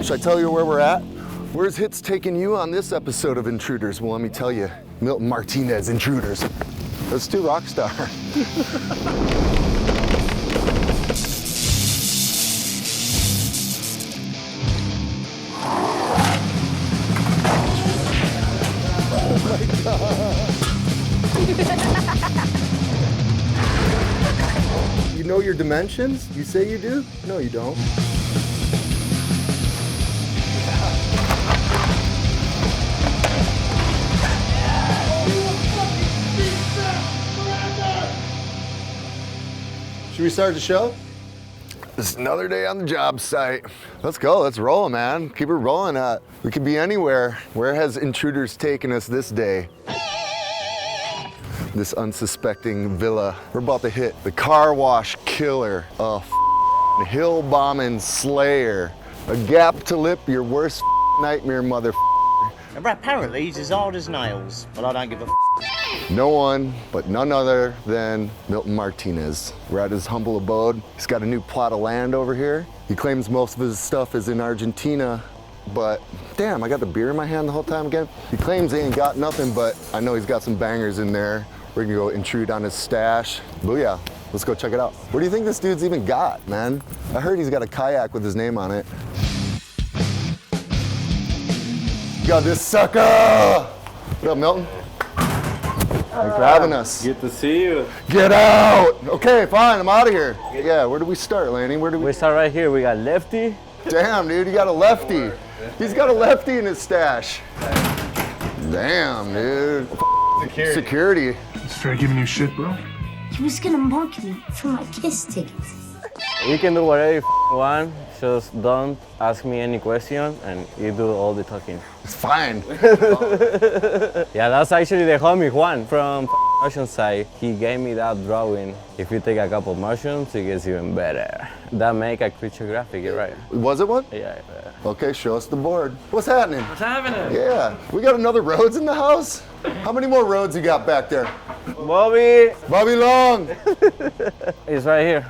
Should I tell you where we're at? Where's Hitz taking you on this episode of Intruders? Well, let me tell you, Milton Martinez, Intruders. That's too rock star. You know your dimensions? You say you do? No, you don't. Should we start the show? It's another day on the job site. Let's go, let's roll, man. Keep it rolling. We could be anywhere. Where has Intruders taken us this day? This unsuspecting villa. We're about to hit the Carwash Killer, a hill bombing slayer, a gap to lip your worst nightmare, mother. Apparently he's as hard as nails, but I don't give a No one but none other than Milton Martinez. We're at his humble abode. He's got a new plot of land over here. He claims most of his stuff is in Argentina, but damn, I got the beer in my hand the whole time again. He claims he ain't got nothing, but I know he's got some bangers in there. We're gonna go intrude on his stash. Booyah, let's go check it out. What do you think this dude's even got, man? I heard he's got a kayak with his name on it. Got this sucker! What up, Milton? Thanks for having us. Good to see you. Get out! Okay, fine, I'm out of here. Yeah, where do we start, Lannie? Where do We start right here. We got Lefty. Damn, dude, you got a lefty. He's got a lefty in his stash. Damn, dude. Security. Straight giving you shit, bro. He was gonna mark me for my kiss tickets. You can do whatever you want. Just don't ask me any question, and you do all the talking. It's fine. Yeah, that's actually the homie Juan from Oceanside. He gave me that drawing. If you take a couple mushrooms, it gets even better. That make a creature graphic, you're right. Was it one? Yeah. Okay, show us the board. What's happening? What's happening? Yeah, we got another Rhoades in the house? How many more Rhoades you got back there? Bobby! Bobby Long! He's right here.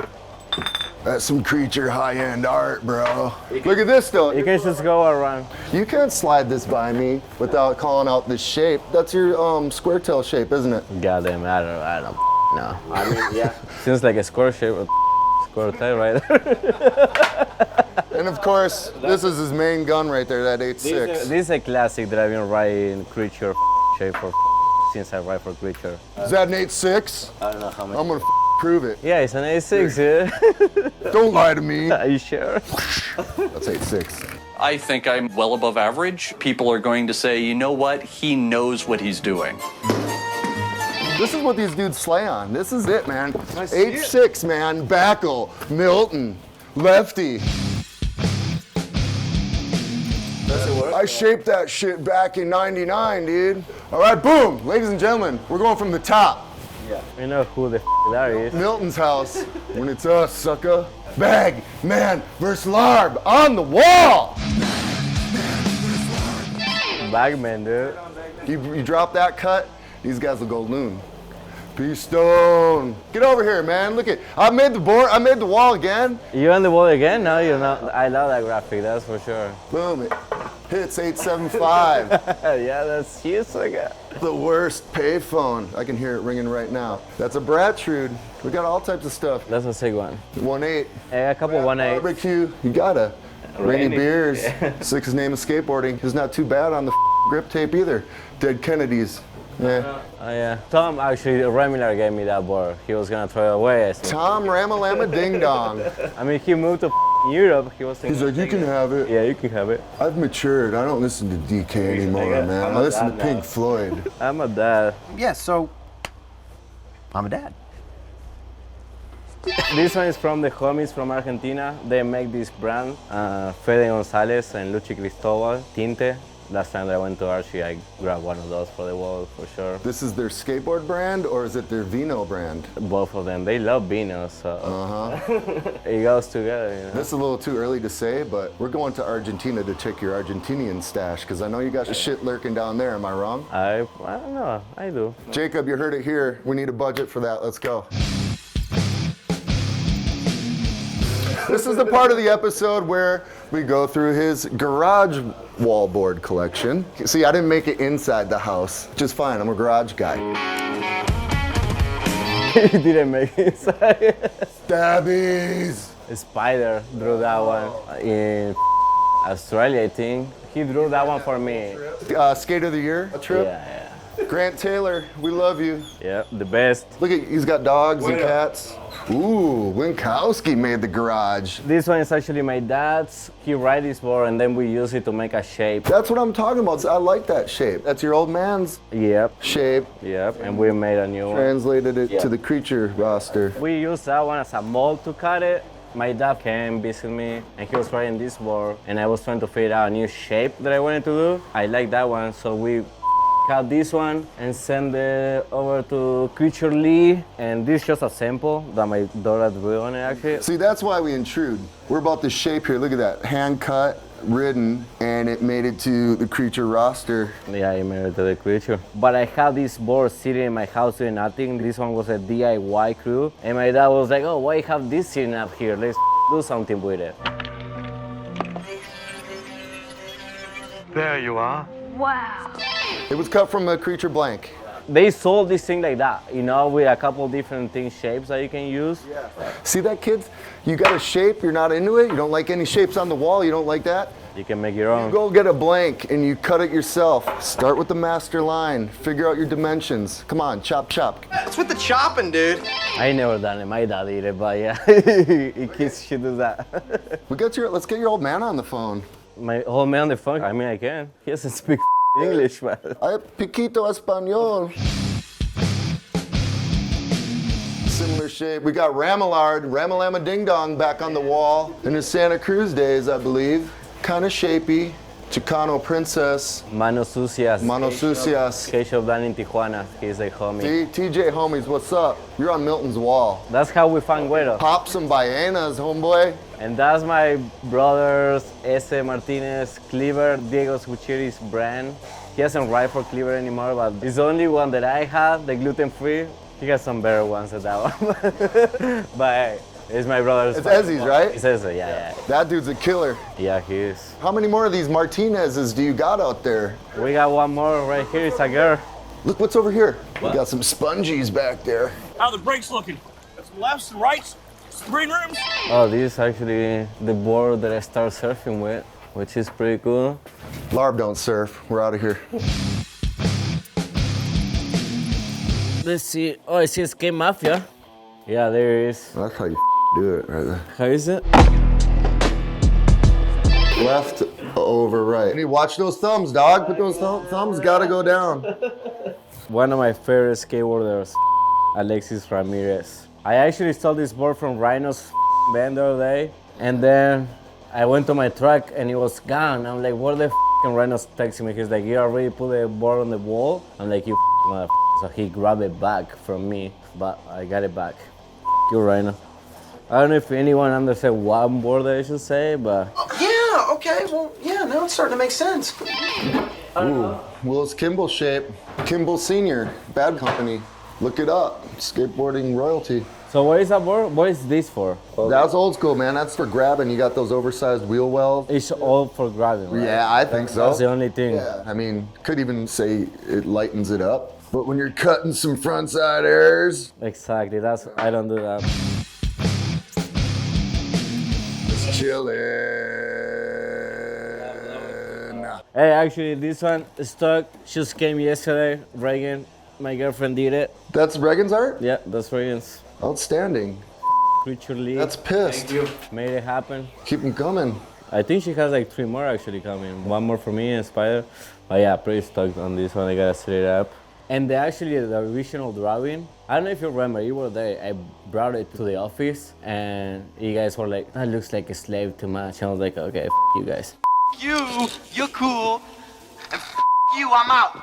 That's some creature high-end art, bro. Look at this, though. You can just go around. You can't slide this by me without calling out this shape. That's your square tail shape, isn't it? Goddamn, I don't know. I mean, yeah. Seems like a square shape with square tail right there. And of course, this is his main gun right there, that 8.6. This is a classic that I've been riding creature shape for since I ride for creature. Is that an 8.6? I don't know how many. I'm gonna prove it. Yeah, it's an A6, yeah. Don't lie to me. Are you sure? That's 8.6. I think I'm well above average. People are going to say, you know what? He knows what he's doing. This is what these dudes slay on. This is it, man. 8.6, man. Paco, Milton, Lefty. Does it work? I shaped that shit back in '99, dude. All right, boom. Ladies and gentlemen, we're going from the top. Yeah. You know who the that is. Milton's house, when it's us, sucker. Bag, man, versus Larb, on the wall! Bagman, dude. You drop that cut, these guys will go loon. Peace stone. Get over here, man. Look at, I made the board, I made the wall again. You on the wall again? No, you're not. I love that graphic, that's for sure. Boom, it hits 875. Yeah, that's huge again. The worst payphone. I can hear it ringing right now. That's a Bratrude. We got all types of stuff. That's a sick one. 1.8. A couple 1.8. Barbecue. You got a Rainy Beers. Yeah. Six name of skateboarding. It's not too bad on the grip tape either. Dead Kennedys. Yeah. Oh yeah. Tom actually, Remiller gave me that board. He was gonna throw it away. I said, Tom Ramalama Ding Dong. I mean, he moved to Europe. He was He's like, you can have it. Yeah, you can have it. I've matured. I don't listen to DK anymore, man. I listen to Pink Floyd. I'm a dad. Yeah, so I'm a dad. This one is from the homies from Argentina. They make this brand, Fede Gonzalez and Luchi Cristobal, Tinte. Last time that I went to Archie, I grabbed one of those for the wall, for sure. This is their skateboard brand, or is it their vino brand? Both of them. They love vino, so it goes together, you know? This is a little too early to say, but we're going to Argentina to check your Argentinian stash, because I know you got shit lurking down there, am I wrong? I don't know, I do. Jacob, you heard it here. We need a budget for that, let's go. This is the part of the episode where we go through his garage wallboard collection. See, I didn't make it inside the house. Just fine, I'm a garage guy. He didn't make it inside. Stabbies! Spider drew that one in Australia, I think. He drew that one for me. Skate of the year trip? Yeah. Grant Taylor, we love you. Yeah, the best. Look at, he's got dogs and cats. Ooh, Winkowski made the garage. This one is actually my dad's. He write this board and then we use it to make a shape. That's what I'm talking about. I like that shape. That's your old man's Yep, shape. yep, and we made a new one. Translated it to the creature roster. We used that one as a mold to cut it. My dad came visit me and he was writing this board and I was trying to figure out a new shape that I wanted to do. I like that one, so we cut this one and send it over to Creature Lee. And this is just a sample that my daughter drew on it actually. See, that's why we intrude. We're about the shape here. Look at that. Hand cut, ridden, and it made it to the creature roster. Yeah, I made it to the creature. But I had this board sitting in my house doing nothing. This one was a DIY crew. And my dad was like, oh, why you have this sitting up here? Let's do something with it. There you are. Wow. It was cut from a creature blank. They sold this thing like that, you know, with a couple different shapes that you can use. Yeah. See that, kids? You got a shape, you're not into it, you don't like any shapes on the wall, you don't like that? You can make your own. Go get a blank and you cut it yourself. Start with the master line, figure out your dimensions. Come on, chop, chop. What's with the chopping, dude? I never done it, my dad did it, but yeah, kids should do that. Let's get your old man on the phone. My old man on the phone, I mean I can. He doesn't speak English, man. Ay, piquito español. Similar shape. We got Ramalama Ding Dong back on the wall in his Santa Cruz days, I believe. Kind of shapy. Chicano Princess. Manos Sucias. Manos Sucias. Skate shop down in Tijuana. He's the homie. See, TJ homies, what's up? You're on Milton's wall. That's how we found Güero. Pop some ballenas, homeboy. And that's my brother's Martinez Cleaver, Diego Guccieri's brand. He doesn't write for Cleaver anymore, but it's the only one that I have, the gluten-free. He has some better ones than that one. But hey, it's my brother's. It's Ezzy's, right? It's Ezzy, yeah. That dude's a killer. Yeah, he is. How many more of these Martinez's do you got out there? We got one more right here, it's a girl. Look what's over here. We got some spongies back there. How are the brakes looking? Got some lefts and rights, some green rims. Oh, this is actually the board that I started surfing with, which is pretty cool. Larb don't surf. We're out of here. Let's see. Oh, I see Skate Mafia. Yeah, there it is. That's how you do it right there. How is it? Left, over, right. You watch those thumbs, dog. Put those thumbs gotta go down. One of my favorite skateboarders, Alexis Ramirez. I actually stole this board from Rhino's band the other day, and then I went to my truck and it was gone. I'm like, what the and Rhino's texting me. He's like, you already put the board on the wall? I'm like, you mother. So he grabbed it back from me, but I got it back. You Rhino. I don't know if anyone understands what board I should say, but. Yeah, okay, well, yeah, now it's starting to make sense. Ooh, Will's Kimball shape. Kimball Senior, Bad Company. Look it up. Skateboarding royalty. So what is that board? What is this for? That's old school, man. That's for grabbing. You got those oversized wheel wells. It's all for grabbing, right? Yeah, I think so. That's the only thing. Yeah, I mean, could even say it lightens it up. But when you're cutting some frontside airs. Exactly, I don't do that. It's chillin'. Hey, actually, this one stuck. Just came yesterday. Reagan, my girlfriend, did it. That's Reagan's art? Yeah, that's Reagan's. Outstanding. Creature League. That's pissed. Made it happen. Keep them coming. I think she has like 3 more actually coming. 1 more for me and Spider. But yeah, pretty stoked on this one. I gotta set it up. And the original drawing, I don't know if you remember, you were there. I brought it to the office and you guys were like, that looks like a slave too much. And I was like, okay, you guys. You're cool, and you, I'm out.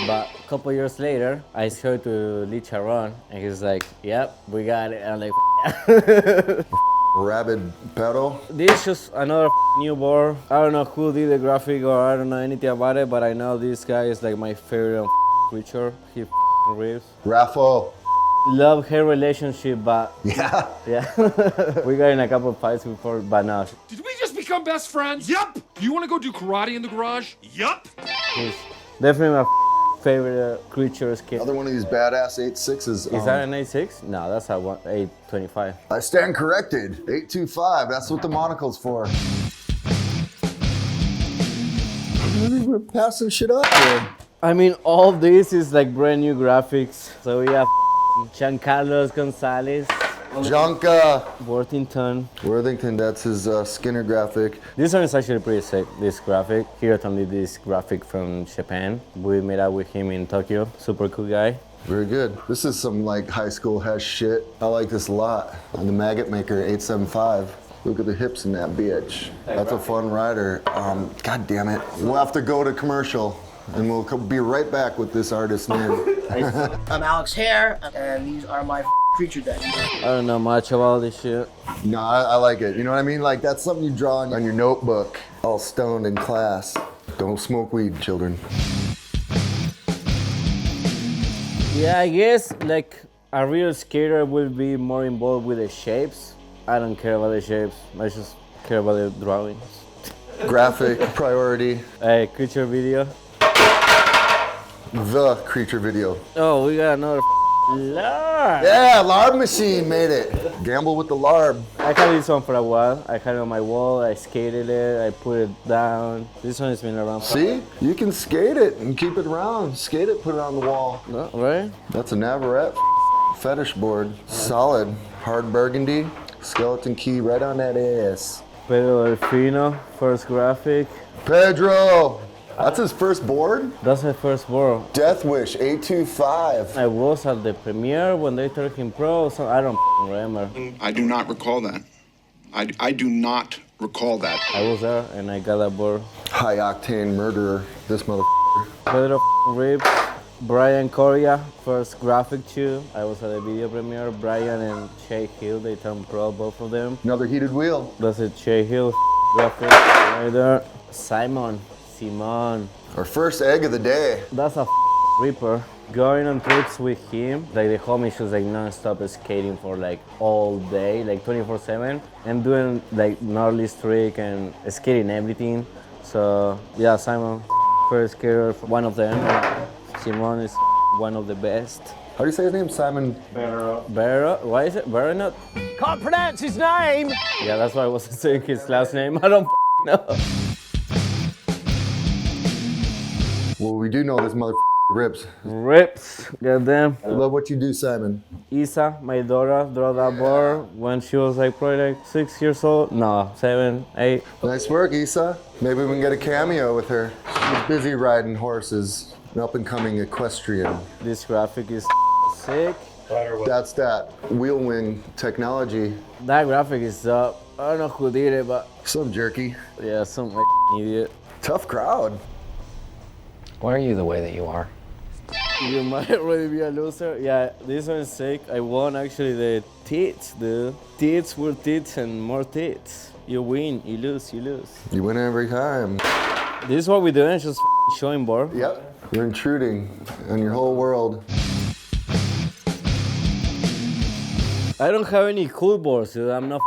But a couple years later, I showed it to Lee Charon, and he's like, yep, we got it. And I'm like, Rabid pedal. this is just another new board. I don't know who did the graphic or I don't know anything about it, but I know this guy is like my favorite creature. He rips. Raffo. love-hate relationship, but Yeah. we got in a couple of fights before, but no, Did we just become best friends? Yup. Do you want to go do karate in the garage? Yup. he's definitely my favorite creature skate. Another one of these badass 8.6s. Is that an 8.6? No, that's a 8.25. I stand corrected. 8.25. That's what the monocle's for. We're passing shit up here. I mean, all this is like brand new graphics. So we have Giancarlo Gonzalez, Junka. Worthington. That's his Skinner graphic. This one is actually pretty sick, this graphic. Hiroton did this graphic from Japan. We met up with him in Tokyo. Super cool guy. Very good. This is some like high school hash shit. I like this a lot. On the Maggot Maker 875. Look at the hips in that bitch. That's a fun rider. God damn it. We'll have to go to commercial and we'll be right back with this artist's name. I'm Alex Hare, and these are my creature decks. I don't know much about this shit. No, I like it. You know what I mean? Like that's something you draw on your notebook, all stoned in class. Don't smoke weed, children. Yeah, I guess like a real skater will be more involved with the shapes. I don't care about the shapes. I just care about the drawings. Graphic priority. Hey, creature video. The creature video. Oh, we got another Larb. Yeah, Larb machine made it. Gamble with the Larb. I had this one for a while. I had it on my wall. I skated it. I put it down. This one has been around. See? You can skate it and keep it round. Skate it, put it on the wall. No, right? That's a Navarrete fetish board. Solid. Hard burgundy. Skeleton key right on that ass. Pedro Delfino, first graphic. Pedro! That's his first board? That's my first board. Death Wish 825. I was at the premiere when they turned him pro, so I don't remember. I do not recall that. I do not recall that. I was there and I got that board. High octane murderer, this motherfucker. Pedro Ribs, Brian Coria, first graphic too. I was at the video premiere. Brian and Shay Hill, they turned pro, both of them. Another heated wheel. That's it, Shay Hill graphic right there. Simon. Our first egg of the day. That's a ripper. Going on trips with him, like the homie was like non-stop skating for like all day, like 24/7, and doing like gnarly streak and skating everything. So yeah, Simon, first skater, one of them. Simon is one of the best. How do you say his name? Simon Barrow? Why is it Barrow? Not? Can't pronounce his name! Yeah, that's why I wasn't saying his last name. I don't know. Well, we do know this motherfucker rips. Rips, goddamn. I love what you do, Simon. Isa, my daughter, drew that board when she was like probably like 6 years old. No, 7, 8. Nice work, Isa. Maybe we can get a cameo with her. She's busy riding horses. An up-and-coming equestrian. This graphic is sick. That's that wheel wing technology. That graphic is up. I don't know who did it, but Some jerky. yeah, some idiot. Tough crowd. Why are you the way that you are? You might already be a loser. Yeah, this one is sick. I won actually the tits, dude. Tits were tits and more tits. You win, you lose, you lose. You win every time. This is what we're doing, just showing board. Yep. You're intruding on your whole world. I don't have any cool boards, dude. I'm not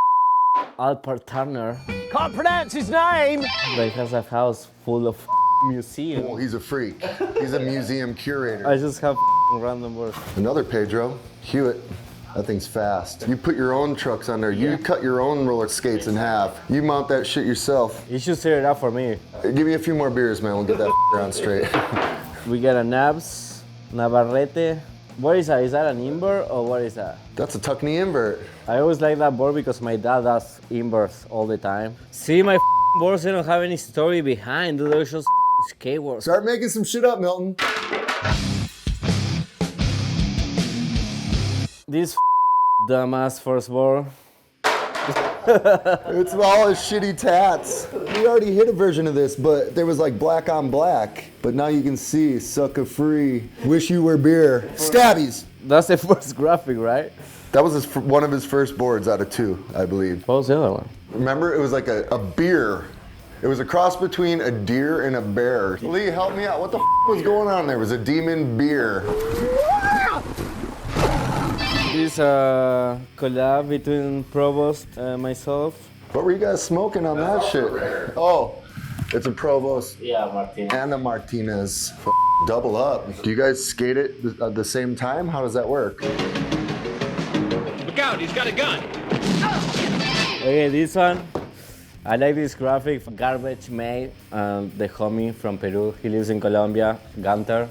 Alpart Turner. Can't pronounce his name! Like has a house full of museums. Oh, he's a freak. He's a museum curator. I just have random boards. Another Pedro, Hewitt. That thing's fast. You put your own trucks on there. You cut your own roller skates in half. You mount that shit yourself. You should set it up for me. Give me a few more beers, man. We'll get that on straight. We got a Nabs, Navarrete. What is that? Is that an invert or what is that? That's a tuck knee invert. I always like that board because my dad does inverts all the time. See, my boards, they don't have any story behind. Dude, they're just skateboards. Start making some shit up, Milton. This dumbass first board. It's all his shitty tats. We already hit a version of this, but there was like black on black. But now you can see, sucker free. Wish you were beer. Stabbies. That's the first graphic, right? That was one of his first boards out of 2, I believe. What was the other one? Remember, it was like a beer. It was a cross between a deer and a bear. Lee, help me out. What the was going on there? It was a demon beer. This is a collab between Provost and myself. What were you guys smoking on that shit? Oh, it's a Provost Martinez. and a Martinez. Double up. Do you guys skate it at the same time? How does that work? Look out, he's got a gun. Okay, this one. I like this graphic, Garbage Made, the homie from Peru. He lives in Colombia, Gunter.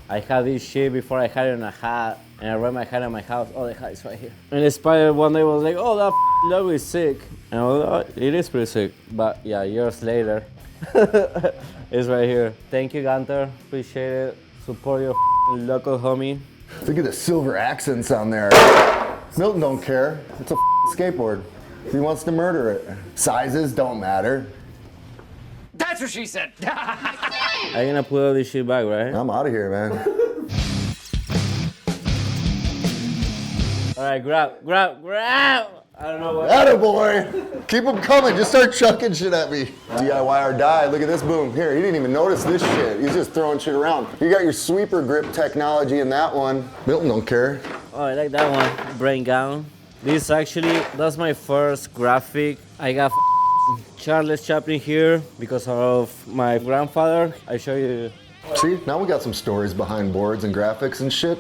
I had this shit before I had it in a hat, and I ran my hat in my house. Oh, the hat is right here. And the spider one day was like, oh, that logo is sick. And I was like, oh, it is pretty sick. But yeah, years later, it's right here. Thank you, Gunter. Appreciate it. Support your local homie. Look at the silver accents on there. Milton don't care. It's a skateboard. He wants to murder it. Sizes don't matter. That's what she said. I'm gonna put all this shit back, right? I'm out of here, man. All right, grab. I don't know what. Attaboy! Keep them coming. Just start chucking shit at me. DIY or die. Look at this boom. Here, he didn't even notice this shit. He's just throwing shit around. You got your sweeper grip technology in that one. Milton don't care. Oh, I like that one. Brain Gown. This actually, that's my first graphic. I got Charles Chaplin here because of my grandfather. I show you. See, now we got some stories behind boards and graphics and shit.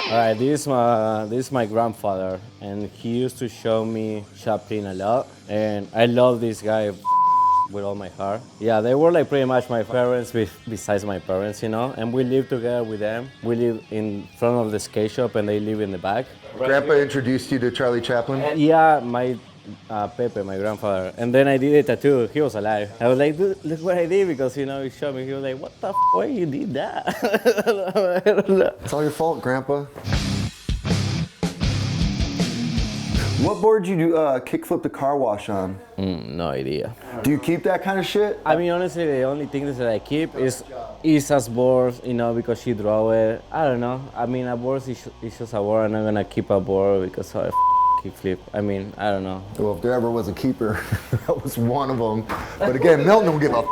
All right, this is my grandfather, and he used to show me Chaplin a lot, and I love this guy with all my heart. Yeah, they were like pretty much my parents besides my parents, you know, and we lived together with them. We live in front of the skate shop, and they live in the back. Grandpa introduced you to Charlie Chaplin? Yeah, my Pepe, my grandfather. And then I did a tattoo. He was alive. I was like, dude, look what I did, because, you know, he showed me. He was like, what the why you did that? I don't know. It's all your fault, Grandpa. What board did you kickflip the car wash on? No idea. Do you keep that kind of shit? I mean, honestly, the only thing that I keep is Isa's board, you know, because she draw it. I don't know. I mean, a board is just a board. I'm not gonna keep a board because I kickflip. I mean, I don't know. Well, if there ever was a keeper, that was one of them. But again, Milton don't give a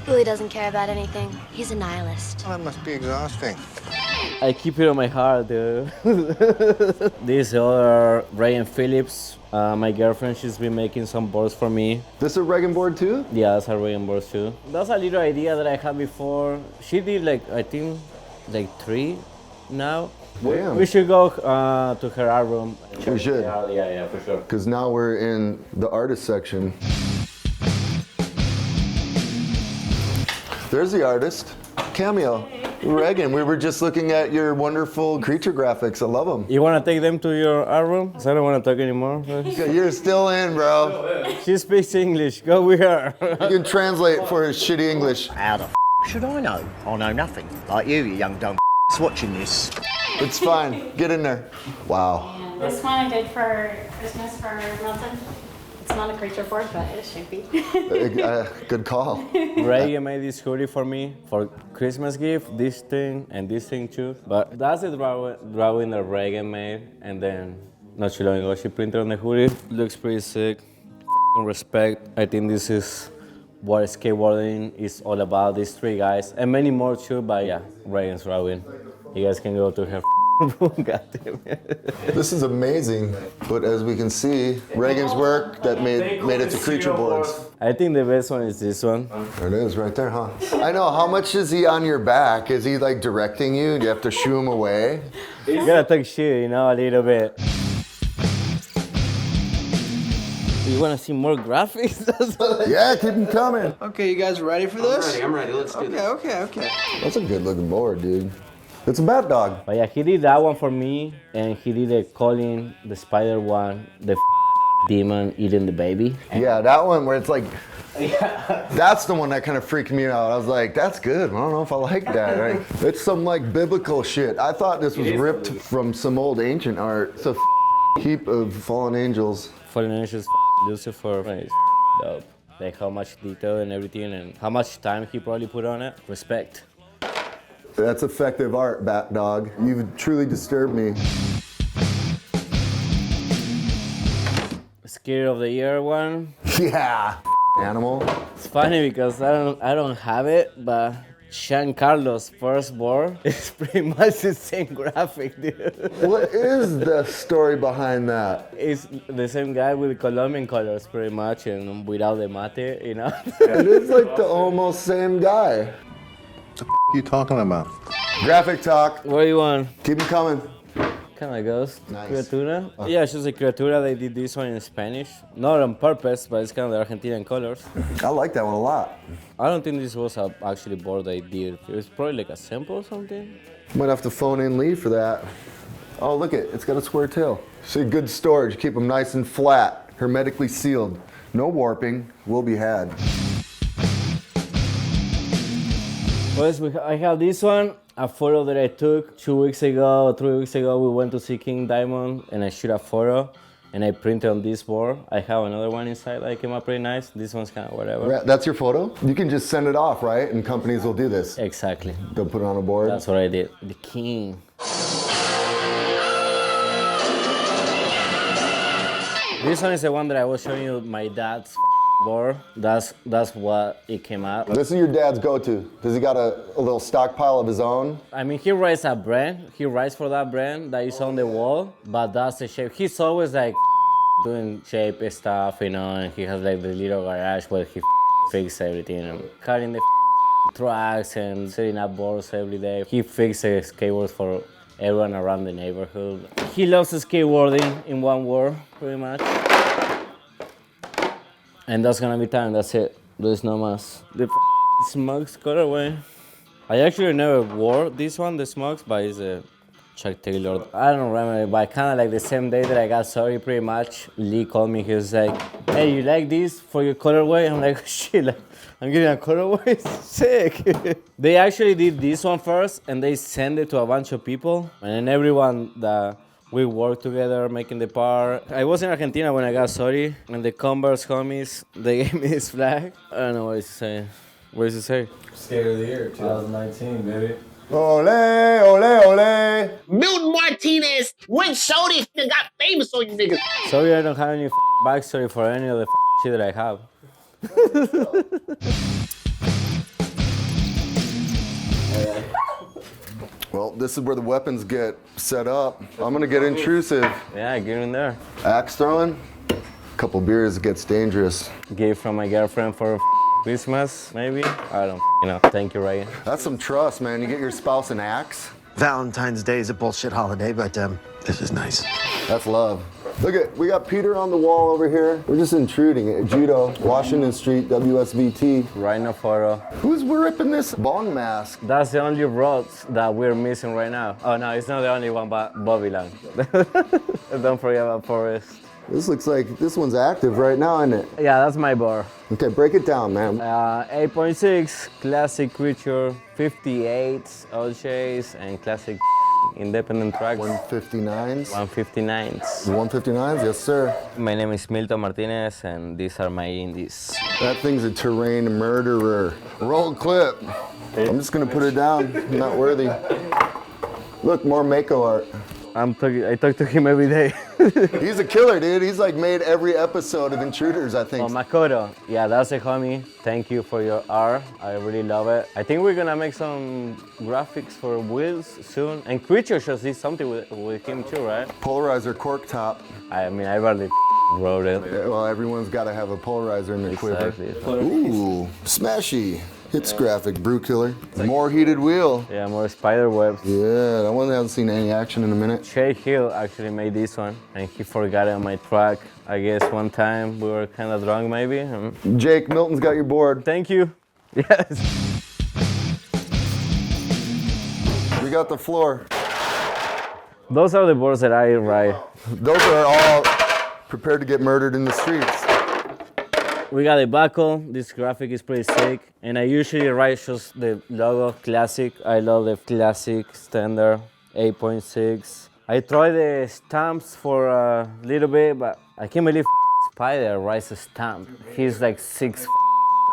Willie doesn't care about anything. He's a nihilist. That must be exhausting. I keep it on my heart, dude. These are Ray Phillips. My girlfriend, she's been making some boards for me. This a Reagan board too? Yeah, that's a Reagan board too. That's a little idea that I had before. She did like, I think, like 3 now. Damn. We should go to her art room. We should. Yeah, for sure. Because now we're in the artist section. There's the artist. Cameo. Reagan, we were just looking at your wonderful creature graphics. I love them. You want to take them to your art room? Because I don't want to talk anymore. You're still in, bro. She speaks English. Go with her. You can translate for his shitty English. How the should I know? I know nothing. Like you young dumb watching this. It's fine. Get in there. Wow. This one I did for Christmas for Milton. It's not a creature board, but it should be. Good call. Ray made this hoodie for me for Christmas gift, this thing and this thing too. But that's the drawing that Reagan made, and then not too long ago she printed on the hoodie. Looks pretty sick. Respect. I think this is what skateboarding is all about, these 3 guys. And many more too, but yeah, Reagan's drawing. You guys can go to her room, goddamn it. This is amazing, but as we can see, Reagan's work that made it to creature boards. I think the best one is this one. There it is, right there, huh? I know, how much is he on your back? Is he like directing you? Do you have to shoo him away? You gotta talk shit, you know, a little bit. You wanna see more graphics? Yeah, keep them coming. Okay, you guys ready for this? I'm ready. Let's do this. Okay. That's a good looking board, dude. It's a bat dog. But yeah, he did that one for me, and he did a Colin, the spider one, the demon eating the baby. Yeah, that one where it's like, that's the one that kind of freaked me out. I was like, that's good. I don't know if I like that. Right? It's some like biblical shit. I thought this was ripped from some old ancient art. It's a heap of fallen angels. Fallen angels, Lucifer, it's dope. Like how much detail and everything, and how much time he probably put on it. Respect. That's effective art, bat dog. You've truly disturbed me. Scare of the year one. Yeah. Animal. It's funny because I don't have it, but Sean Carlos' first board is pretty much the same graphic, dude. What is the story behind that? It's the same guy with Colombian colors, pretty much, and without the mate, you know? It is like the almost same guy. What the f*** you talking about? Graphic talk. What do you want? Keep them coming. Kind of ghost. Nice. Criatura? Yeah, she's a criatura. They did this one in Spanish. Not on purpose, but it's kind of the Argentinian colors. I like that one a lot. I don't think this was a actually board they did. It was probably like a sample or something. Might have to phone in Lee for that. Oh, look it. It's got a square tail. See, good storage. Keep them nice and flat, hermetically sealed. No warping will be had. Pues I have this one, a photo that I took 2 weeks ago or 3 weeks ago. We went to see King Diamond and I shoot a photo and I printed on this board. I have another one inside that came out pretty nice. This one's kind of whatever. That's your photo? You can just send it off, right? And companies will do this. Exactly. They'll put it on a board? That's what I did. The King. This one is the one that I was showing you, my dad's board. That's what it came out. This is your dad's go-to. Does he got a little stockpile of his own? I mean, he writes a brand. He writes for that brand that is on the wall, but that's the shape. He's always like doing shape stuff, you know, and he has like the little garage where he fixes everything. And cutting the tracks and setting up boards every day. He fixes skateboards for everyone around the neighborhood. He loves skateboarding in one word, pretty much. And that's gonna be time, that's it. There's no más. The Smoookes colorway. I actually never wore this one, the Smoookes, but it's a Chuck Taylor. I don't remember, but kind of like the same day that I got SOTY, pretty much, Lee called me, he was like, hey, you like this for your colorway? I'm like, shit, like, I'm getting a colorway? Sick. They actually did this one first, and they sent it to a bunch of people, and then everyone that we worked together making the part. I was in Argentina when I got SOTY, and the Converse homies, they gave me this flag. I don't know what it's saying. What does it say? Skate of the Year, 2019, baby. Ole, ole, ole. Milton Martinez went SOTY and got famous on you niggas. Sorry, I don't have any backstory for any of the shit that I have. Well, this is where the weapons get set up. I'm gonna get intrusive. Yeah, get in there. Axe throwing. A couple beers gets dangerous. Gave from my girlfriend for Christmas, maybe? I don't know. Thank you, Ryan. That's some trust, man. You get your spouse an axe. Valentine's Day is a bullshit holiday, but this is nice. That's love. Look at, we got Peter on the wall over here. We're just intruding at Judo, Washington Street, WSVT. Rhino photo. Who's ripping this bong mask? That's the only Rhoades that we're missing right now. Oh no, it's not the only one, but Bobby Lang. Don't forget about Forrest. This looks like this one's active right now, isn't it? Yeah, that's my bar. Okay, break it down, man. 8.6, classic creature, 58 old chase, and classic independent tracks. 159s? 159s. 159s, yes sir. My name is Milton Martinez, and these are my indies. That thing's a terrain murderer. Roll clip. I'm just gonna put it down, not worthy. Look, more Mako art. I talk to him every day. He's a killer, dude. He's like made every episode of Intruders, I think. Oh, Makoto. Yeah, that's a homie. Thank you for your art. I really love it. I think we're gonna make some graphics for Wheels soon. And Creature shows did something with him too, right? Polarizer cork top. I mean, I barely wrote it. Yeah, well, everyone's gotta have a polarizer in their Exactly. quiver. Ooh, smashy. Hitz graphic, brew killer. More heated wheel. Yeah, more spider webs. Yeah, that one hasn't seen any action in a minute. Shay Hill actually made this one, and he forgot it on my track. I guess one time we were kind of drunk, maybe. Jake, Milton's got your board. Thank you. Yes. We got the floor. Those are the boards that I ride. Those are all prepared to get murdered in the streets. We got a buckle. This graphic is pretty sick. And I usually write just the logo, classic. I love the classic standard, 8.6. I tried the stamps for a little bit, but I can't believe Spider writes a stamp. He's like 6,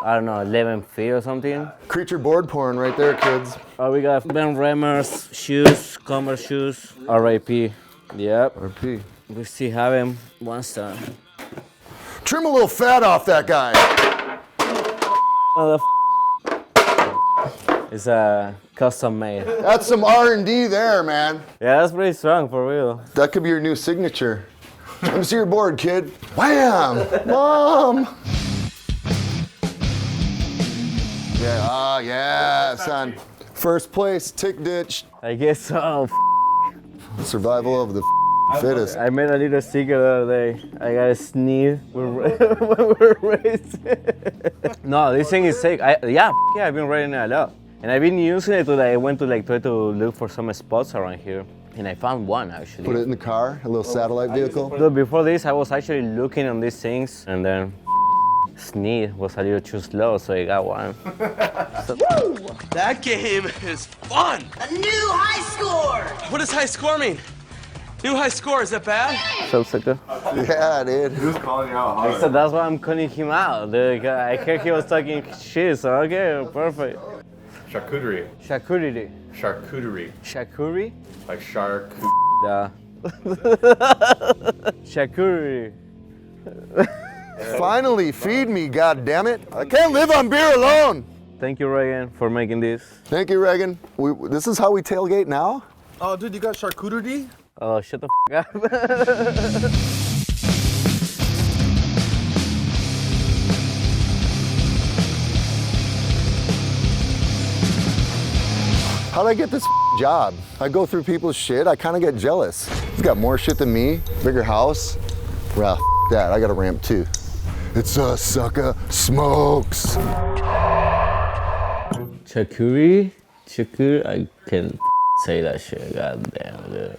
I don't know, 11 feet or something. Creature board porn right there, kids. Oh, we got Ben Remer's shoes, Converse shoes, RIP. Yep. RIP. We still have him. 1 star. Trim a little fat off that guy. It's a custom made. That's some R&D there, man. Yeah, that's pretty strong for real. That could be your new signature. Let me see your board, kid. Wham! Mom! Yeah, yeah, son. First place, tick ditch. I guess so. Survival of the fittest. I made a little sticker the other day. I got a sneeze when we're racing. No, this thing is sick. Yeah, I've been riding it a lot. And I've been using it to I went to try to look for some spots around here. And I found one actually. Put it in the car, a little satellite vehicle. Look, before this, I was actually looking on these things, and then sneeze was a little too slow, so I got one. That game is fun. A new high score. What does high score mean? New high score, is that bad? So sucker. Yeah, dude. He was calling you out hard. So that's why I'm calling him out. Dude. I heard he was talking shit, so okay, perfect. Charcuterie. Charcuterie. Charcuterie. Charcuterie? Like shark. Yeah. Charcuterie. Finally, feed me, goddammit. I can't live on beer alone. Thank you, Reagan, for making this. Thank you, Reagan. This is how we tailgate now? Oh, dude, you got charcuterie? Oh, shut the f up. How'd I get this job? I go through people's shit, I kind of get jealous. He's got more shit than me, bigger house. Well, that, I got a ramp too. It's a sucker, Smoookes. Charcuterie? Charcuterie? I can say that shit, goddamn, dude.